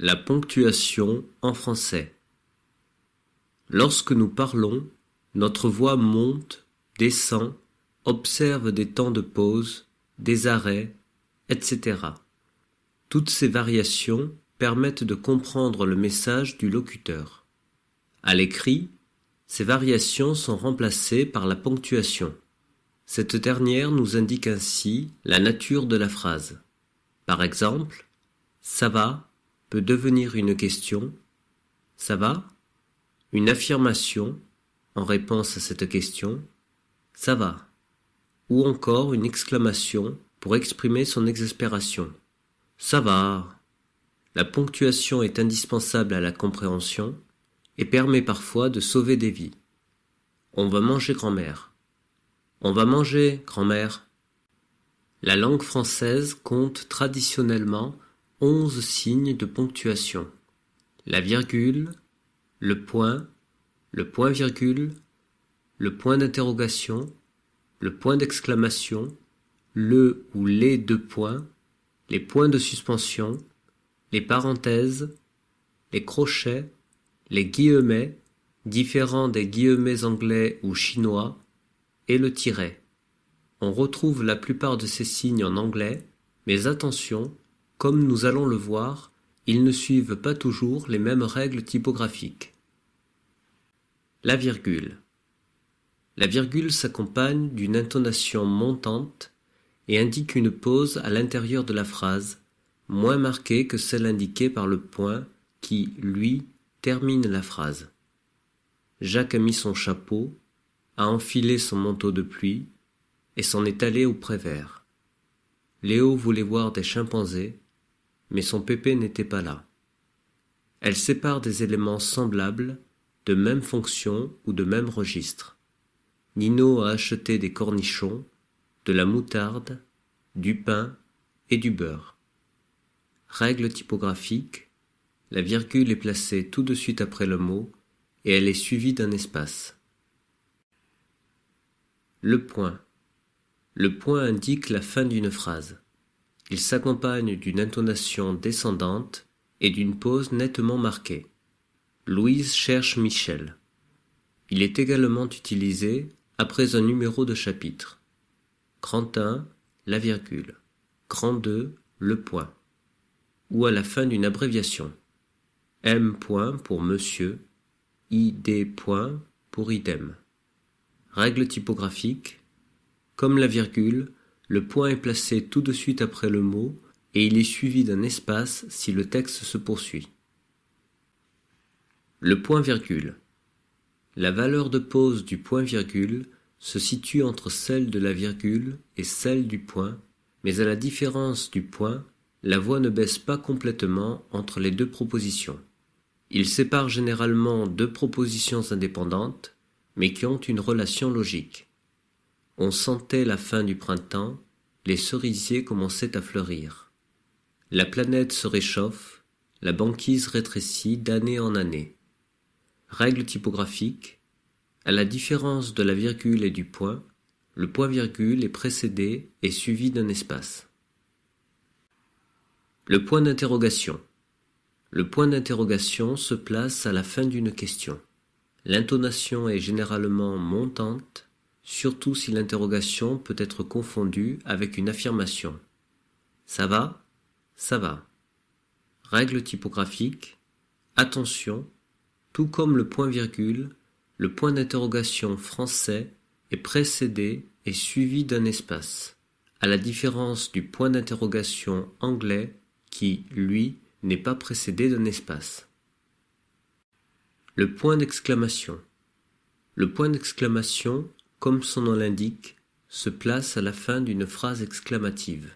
La ponctuation en français. Lorsque nous parlons, notre voix monte, descend, observe des temps de pause, des arrêts, etc. Toutes ces variations permettent de comprendre le message du locuteur. À l'écrit, ces variations sont remplacées par la ponctuation. Cette dernière nous indique ainsi la nature de la phrase. Par exemple, « ça va » peut devenir une question « ça va ?» Une affirmation en réponse à cette question « ça va ?» ou encore une exclamation pour exprimer son exaspération « ça va ?» La ponctuation est indispensable à la compréhension et permet parfois de sauver des vies. On va manger grand-mère. On va manger grand-mère. La langue française compte traditionnellement 11 signes de ponctuation. La virgule, le point-virgule, le point d'interrogation, le point d'exclamation, le ou les deux points, les points de suspension, les parenthèses, les crochets, les guillemets, différents des guillemets anglais ou chinois, et le tiret. On retrouve la plupart de ces signes en anglais, mais attention, comme nous allons le voir, ils ne suivent pas toujours les mêmes règles typographiques. La virgule. La virgule s'accompagne d'une intonation montante et indique une pause à l'intérieur de la phrase, moins marquée que celle indiquée par le point qui, lui, termine la phrase. Jacques a mis son chapeau, a enfilé son manteau de pluie et s'en est allé au Prévert. Léo voulait voir des chimpanzés, mais son pépé n'était pas là. Elle sépare des éléments semblables, de même fonction ou de même registre. Nino a acheté des cornichons, de la moutarde, du pain et du beurre. Règle typographique, la virgule est placée tout de suite après le mot et elle est suivie d'un espace. Le point. Le point indique la fin d'une phrase. Il s'accompagne d'une intonation descendante et d'une pause nettement marquée. Louise cherche Michel. Il est également utilisé après un numéro de chapitre. Grand 1, la virgule. Grand 2, le point. Ou à la fin d'une abréviation. M. pour monsieur, ID. pour idem. Règle typographique. Comme la virgule, le point est placé tout de suite après le mot et il est suivi d'un espace si le texte se poursuit. Le point-virgule. La valeur de pause du point-virgule se situe entre celle de la virgule et celle du point, mais à la différence du point, la voix ne baisse pas complètement entre les deux propositions. Il sépare généralement deux propositions indépendantes, mais qui ont une relation logique. On sentait la fin du printemps, les cerisiers commençaient à fleurir. La planète se réchauffe, la banquise rétrécit d'année en année. Règle typographique, à la différence de la virgule et du point, le point-virgule est précédé et suivi d'un espace. Le point d'interrogation. Le point d'interrogation se place à la fin d'une question. L'intonation est généralement montante, surtout si l'interrogation peut être confondue avec une affirmation. Ça va ? Ça va. Règle typographique. Attention, tout comme le point-virgule, le point d'interrogation français est précédé et suivi d'un espace, à la différence du point d'interrogation anglais qui, lui, n'est pas précédé d'un espace. Le point d'exclamation. Le point d'exclamation, comme son nom l'indique, se place à la fin d'une phrase exclamative.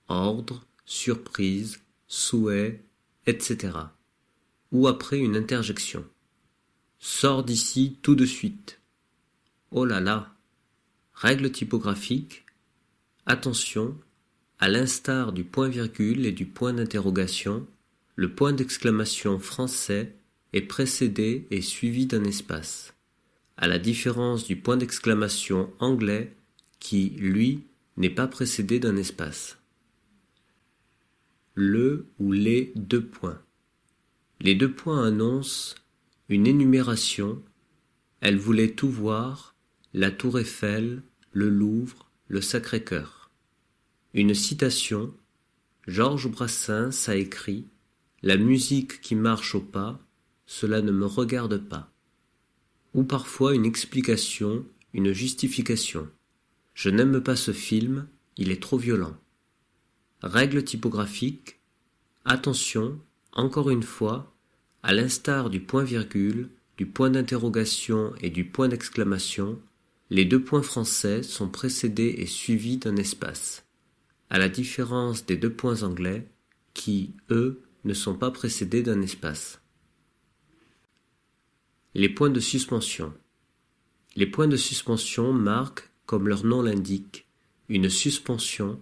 Ordre, surprise, souhait, etc. Ou après une interjection. Sors d'ici tout de suite. Oh là là. Règle typographique. Attention, à l'instar du point-virgule et du point d'interrogation, le point d'exclamation français est précédé et suivi d'un espace, à la différence du point d'exclamation anglais qui, lui, n'est pas précédé d'un espace. Le ou les deux points. Les deux points annoncent une énumération. Elle voulait tout voir, la Tour Eiffel, le Louvre, le Sacré-Cœur. Une citation. Georges Brassens a écrit « La musique qui marche au pas, cela ne me regarde pas ». Ou parfois une explication, une justification. « Je n'aime pas ce film, il est trop violent ». Règle typographique. Attention, encore une fois, à l'instar du point-virgule, du point d'interrogation et du point d'exclamation, les deux points français sont précédés et suivis d'un espace, à la différence des deux points anglais qui, eux, ne sont pas précédés d'un espace. Les points de suspension. Les points de suspension marquent, comme leur nom l'indique, une suspension,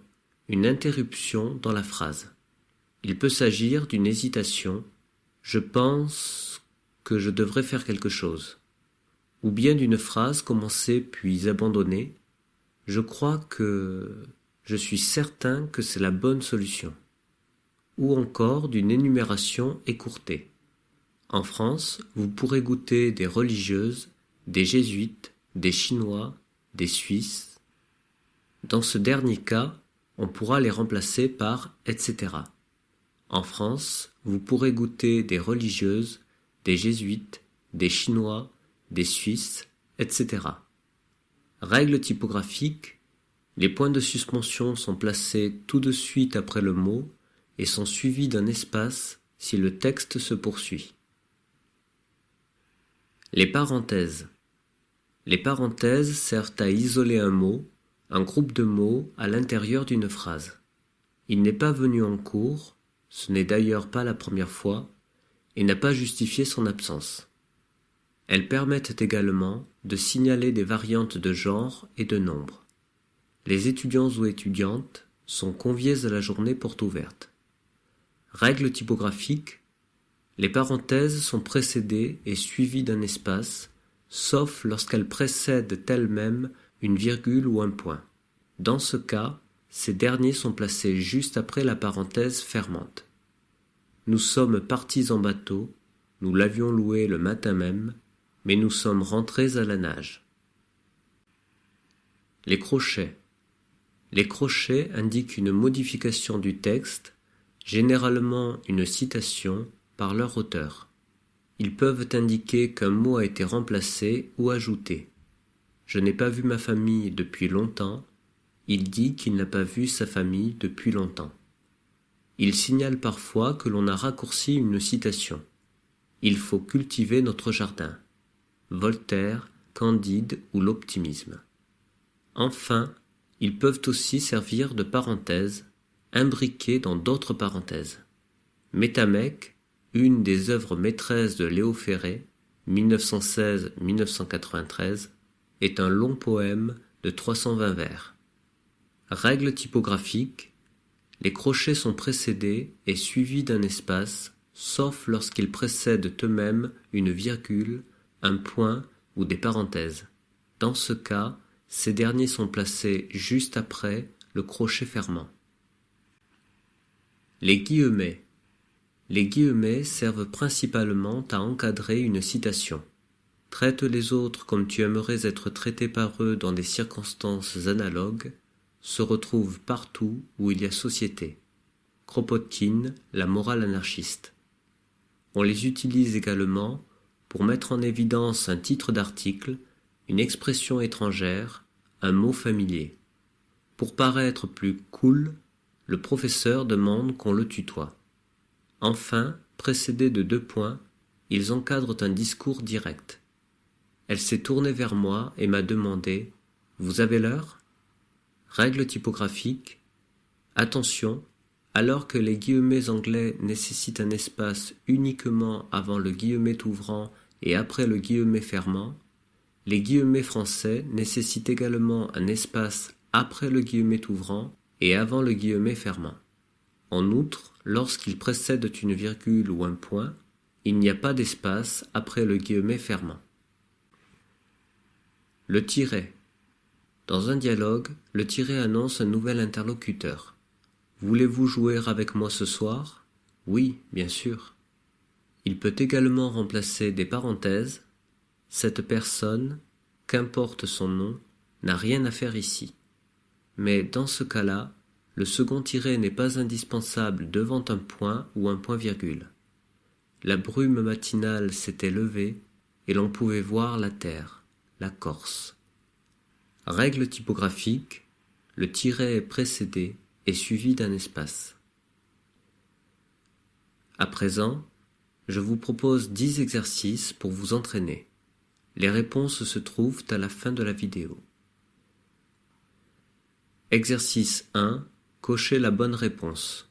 une interruption dans la phrase. Il peut s'agir d'une hésitation, je pense que je devrais faire quelque chose, ou bien d'une phrase commencée puis abandonnée, je crois que, je suis certain que c'est la bonne solution, ou encore d'une énumération écourtée. En France, vous pourrez goûter des religieuses, des jésuites, des chinois, des suisses. Dans ce dernier cas, on pourra les remplacer par etc. En France, vous pourrez goûter des religieuses, des jésuites, des chinois, des suisses, etc. Règle typographique. Les points de suspension sont placés tout de suite après le mot et sont suivis d'un espace si le texte se poursuit. Les parenthèses. Les parenthèses servent à isoler un mot, un groupe de mots à l'intérieur d'une phrase. Il n'est pas venu en cours, ce n'est d'ailleurs pas la première fois, et n'a pas justifié son absence. Elles permettent également de signaler des variantes de genre et de nombre. Les étudiants ou étudiantes sont conviés à la journée porte ouverte. Règle typographique. Les parenthèses sont précédées et suivies d'un espace, sauf lorsqu'elles précèdent elles-mêmes une virgule ou un point. Dans ce cas, ces derniers sont placés juste après la parenthèse fermante. Nous sommes partis en bateau, nous l'avions loué le matin même, mais nous sommes rentrés à la nage. Les crochets. Les crochets indiquent une modification du texte, généralement une citation, par leur auteur. Ils peuvent indiquer qu'un mot a été remplacé ou ajouté. Je n'ai pas vu ma famille depuis longtemps. Il dit qu'il n'a pas vu sa famille depuis longtemps. Il signale parfois que l'on a raccourci une citation. Il faut cultiver notre jardin. Voltaire, Candide ou l'optimisme. Enfin, ils peuvent aussi servir de parenthèse, imbriqués dans d'autres parenthèses. Métamec, une des œuvres maîtresses de Léo Ferré, 1916-1993, est un long poème de 320 vers. Règle typographique. Les crochets sont précédés et suivis d'un espace, sauf lorsqu'ils précèdent eux-mêmes une virgule, un point ou des parenthèses. Dans ce cas, ces derniers sont placés juste après le crochet fermant. Les guillemets. Les guillemets servent principalement à encadrer une citation. Traite les autres comme tu aimerais être traité par eux dans des circonstances analogues, se retrouvent partout où il y a société. Kropotkin, La morale anarchiste. On les utilise également pour mettre en évidence un titre d'article, une expression étrangère, un mot familier. Pour paraître plus cool, le professeur demande qu'on le tutoie. Enfin, précédés de 2 points, ils encadrent un discours direct. Elle s'est tournée vers moi et m'a demandé « Vous avez l'heure ?» Règle typographique. Attention, alors que les guillemets anglais nécessitent un espace uniquement avant le guillemet ouvrant et après le guillemet fermant, les guillemets français nécessitent également un espace après le guillemet ouvrant et avant le guillemet fermant. En outre, lorsqu'ils précèdent une virgule ou un point, il n'y a pas d'espace après le guillemet fermant. Le tiret. Dans un dialogue, le tiret annonce un nouvel interlocuteur. « Voulez-vous jouer avec moi ce soir ?»« Oui, bien sûr. » Il peut également remplacer des parenthèses. Cette personne, qu'importe son nom, n'a rien à faire ici. Mais dans ce cas-là, le second tiret n'est pas indispensable devant un point ou un point-virgule. La brume matinale s'était levée et l'on pouvait voir la terre, la Corse. Règle typographique, le tiret est précédé et suivi d'un espace. À présent, je vous propose 10 exercices pour vous entraîner. Les réponses se trouvent à la fin de la vidéo. Exercice 1. Cochez la bonne réponse.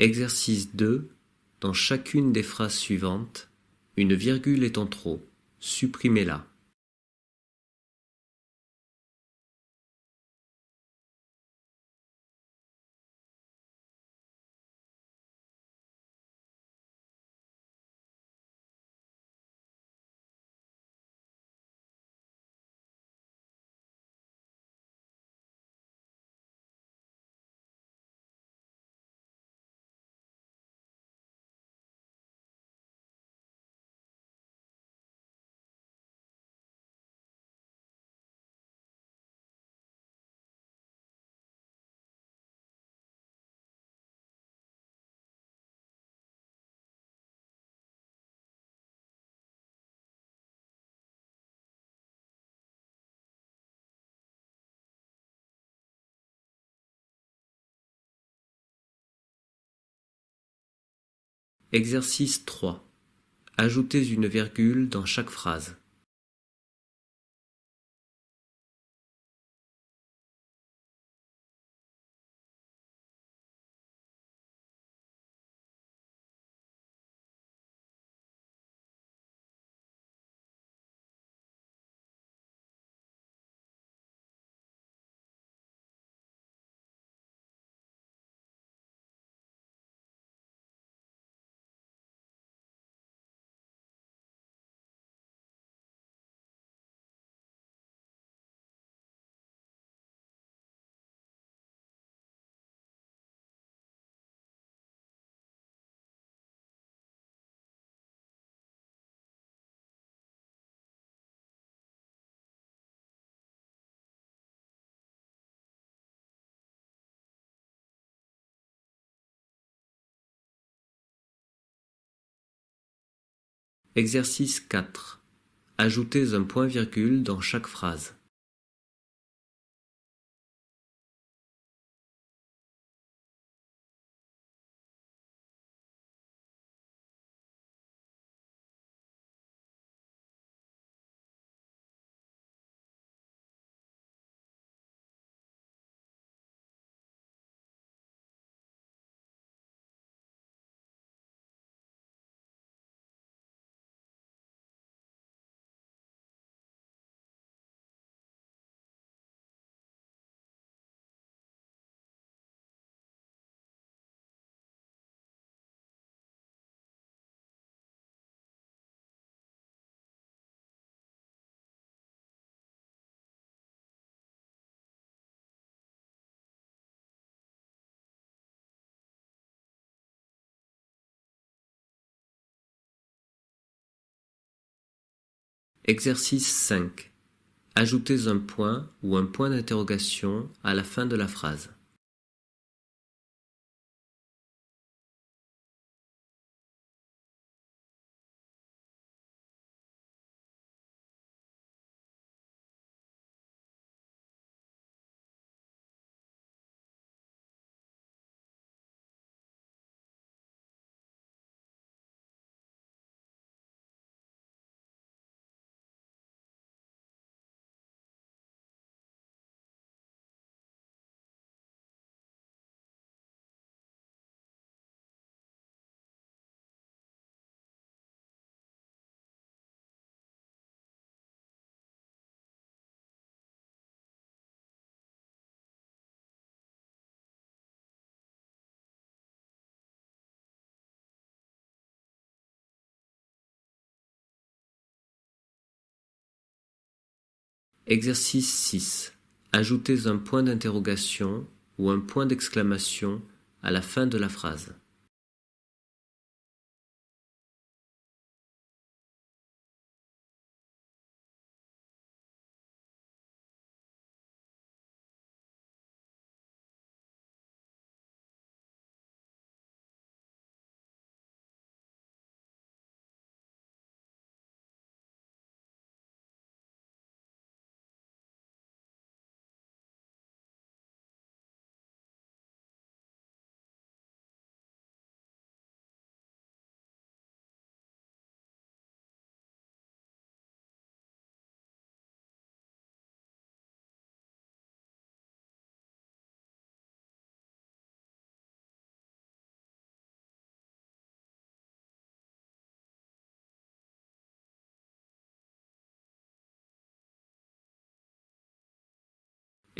Exercice 2. Dans chacune des phrases suivantes, une virgule est en trop. Supprimez-la. Exercice 3. Ajoutez une virgule dans chaque phrase. Exercice 4. Ajoutez un point-virgule dans chaque phrase. Exercice 5. Ajoutez un point ou un point d'interrogation à la fin de la phrase. Exercice 6. Ajoutez un point d'interrogation ou un point d'exclamation à la fin de la phrase.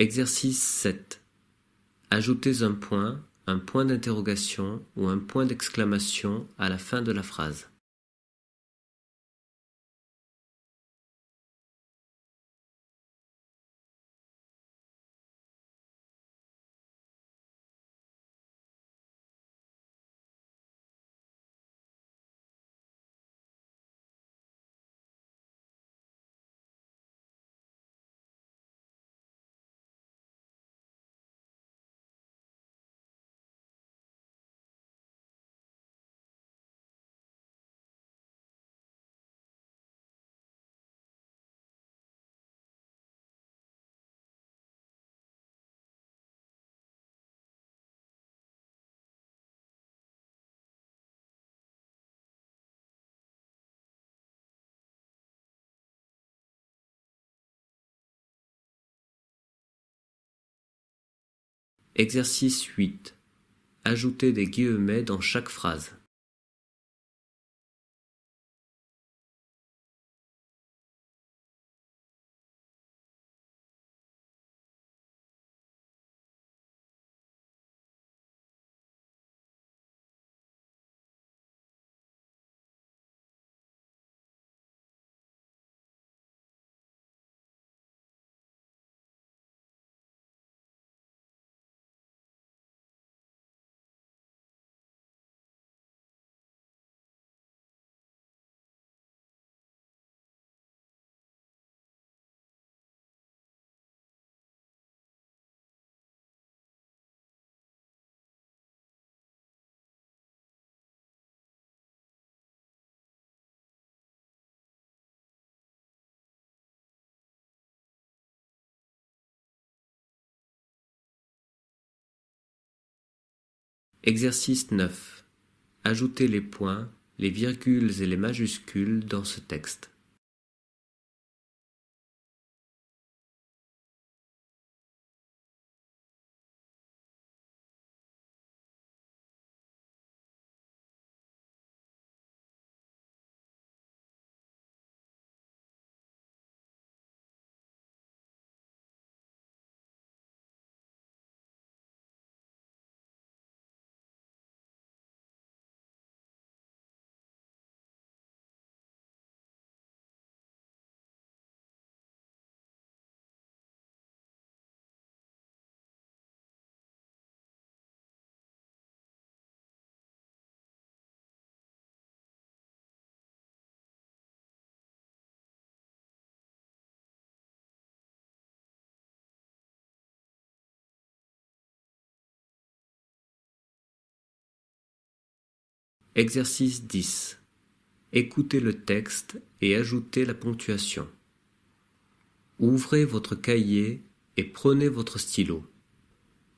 Exercice 7. Ajoutez un point d'interrogation ou un point d'exclamation à la fin de la phrase. Exercice 8. Ajoutez des guillemets dans chaque phrase. Exercice 9. Ajoutez les points, les virgules et les majuscules dans ce texte. Exercice 10. Écoutez le texte et ajoutez la ponctuation. Ouvrez votre cahier et prenez votre stylo.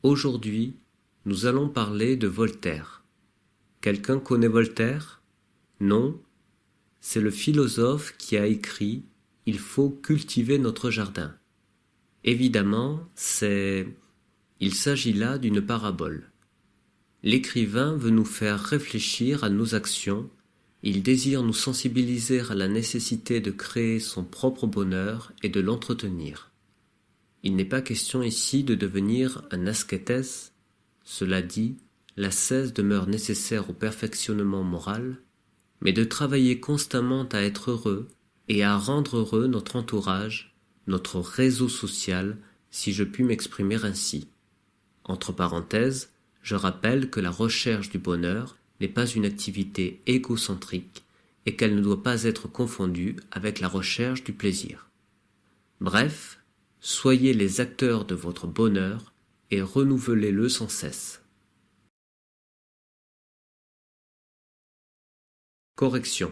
Aujourd'hui, nous allons parler de Voltaire. Quelqu'un connaît Voltaire? Non? C'est le philosophe qui a écrit « Il faut cultiver notre jardin ». Évidemment, il s'agit là d'une parabole. L'écrivain veut nous faire réfléchir à nos actions, il désire nous sensibiliser à la nécessité de créer son propre bonheur et de l'entretenir. Il n'est pas question ici de devenir un ascétès, cela dit, l'ascèse demeure nécessaire au perfectionnement moral, mais de travailler constamment à être heureux et à rendre heureux notre entourage notre réseau social, si je puis m'exprimer ainsi. Entre parenthèses, je rappelle que la recherche du bonheur n'est pas une activité égocentrique et qu'elle ne doit pas être confondue avec la recherche du plaisir. Bref, soyez les acteurs de votre bonheur et renouvelez-le sans cesse. Correction.